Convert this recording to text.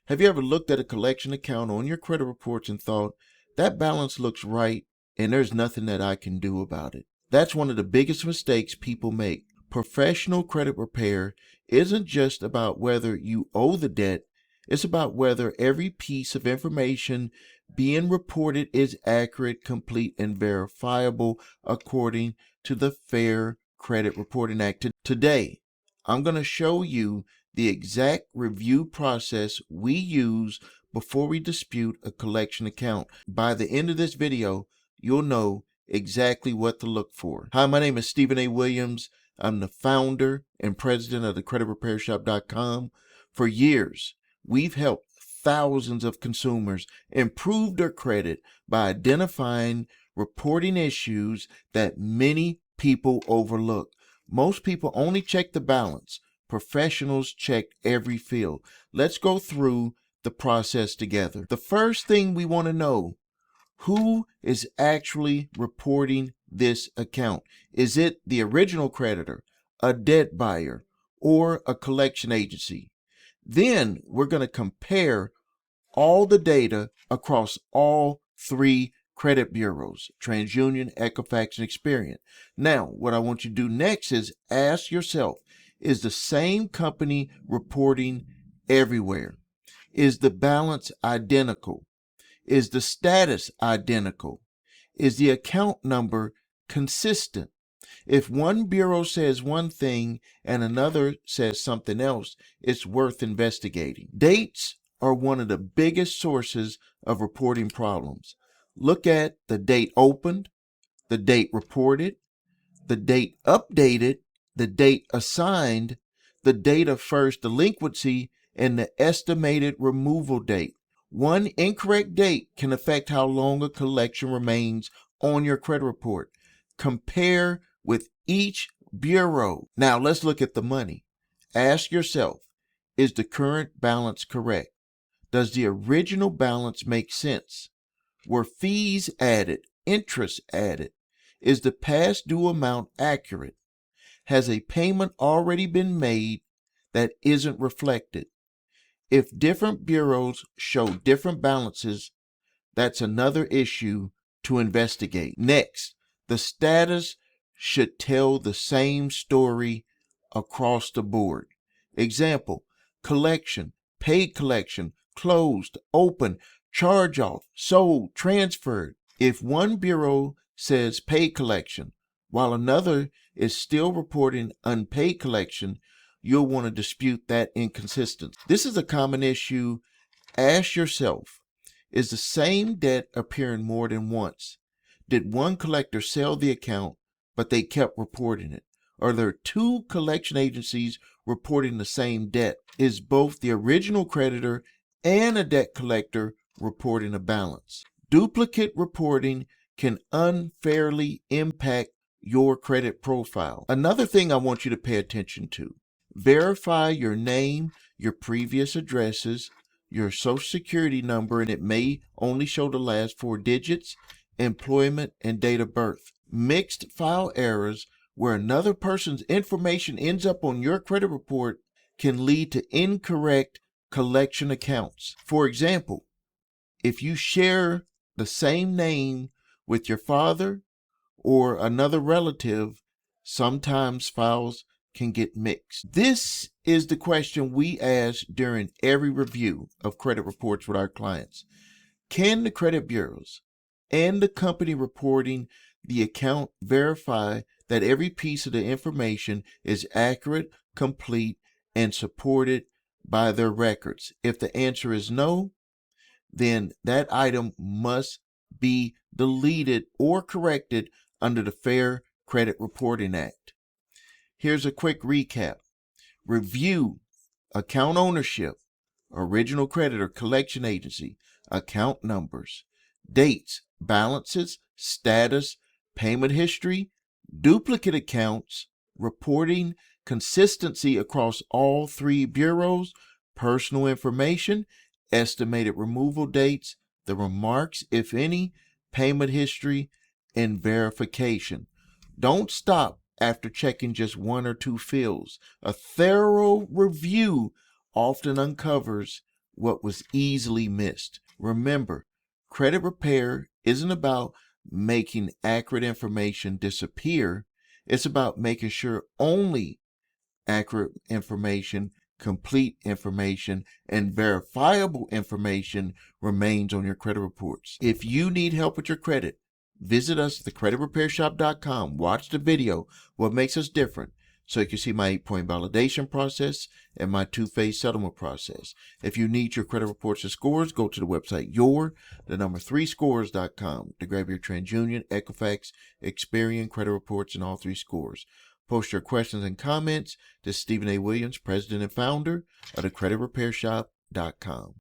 Have you ever looked at a collection account on your credit reports and thought, that balance looks right and there's nothing that I can do about it? That's one of the biggest mistakes people make. Professional credit repair isn't just about whether you owe the debt, it's about whether every piece of information being reported is accurate, complete, and verifiable according to the Fair Credit Reporting Act. Today, I'm going to show you the exact review process we use before we dispute a collection account. By the end of this video, you'll know exactly what to look for. Hi, my name is Stephen A. Williams. I'm the founder and president of the creditrepairshop.com. For years, we've helped thousands of consumers improve their credit by identifying reporting issues that many people overlook. Most people only check the balance. Professionals check every field. Let's go through the process together. The first thing we want to know, who is actually reporting this account? Is it the original creditor, a debt buyer, or a collection agency? Then we're going to compare all the data across all three credit bureaus: TransUnion, Equifax, and Experian. Now, what I want you to do next is ask yourself, is the same company reporting everywhere? Is the balance identical? Is the status identical? Is the account number consistent? If one bureau says one thing and another says something else, it's worth investigating. Dates are one of the biggest sources of reporting problems. Look at the date opened, the date reported, the date updated, the date assigned, the date of first delinquency, and the estimated removal date. One incorrect date can affect how long a collection remains on your credit report. Compare with each bureau. Now let's look at the money. Ask yourself, is the current balance correct? Does the original balance make sense? Were fees added? Interest added? Is the past due amount accurate? Has a payment already been made that isn't reflected? If different bureaus show different balances, that's another issue to investigate. Next, the status should tell the same story across the board. Example, collection, paid collection, closed, open, charge off, sold, transferred. If one bureau says paid collection, while another is still reporting unpaid collection, you'll want to dispute that inconsistency. This is a common issue. Ask yourself, is the same debt appearing more than once? Did one collector sell the account, but they kept reporting it? Are there two collection agencies reporting the same debt? Is both the original creditor and a debt collector reporting a balance? Duplicate reporting can unfairly impact your credit profile. Another thing I want you to pay attention to: verify your name, your previous addresses, your social security number, and it may only show the last 4 digits, employment, and date of birth. Mixed file errors, where another person's information ends up on your credit report, can lead to incorrect collection accounts. For example, if you share the same name with your father or another relative, sometimes files can get mixed. This is the question we ask during every review of credit reports with our clients. Can the credit bureaus and the company reporting the account verify that every piece of the information is accurate, complete, and supported by their records? If the answer is no, then that item must be deleted or corrected under the Fair Credit Reporting Act. Here's a quick recap. Review: account ownership, original creditor, collection agency, account numbers, dates, balances, status, payment history, duplicate accounts, reporting consistency across all three bureaus, personal information, estimated removal dates, the remarks, if any, payment history, and verification. Don't stop after checking just 1 or 2 fields. A thorough review often uncovers what was easily missed. Remember, credit repair isn't about making accurate information disappear. It's about making sure only accurate information, complete information, and verifiable information remains on your credit reports. If you need help with your credit, visit us at thecreditrepairshop.com. Watch the video, What Makes Us Different, so you can see my 8-point validation process and my 2-phase settlement process. If you need your credit reports and scores, go to the website your3scores.com to grab your TransUnion, Equifax, Experian credit reports and all 3 scores. Post your questions and comments to Stephen A. Williams, President and Founder of thecreditrepairshop.com.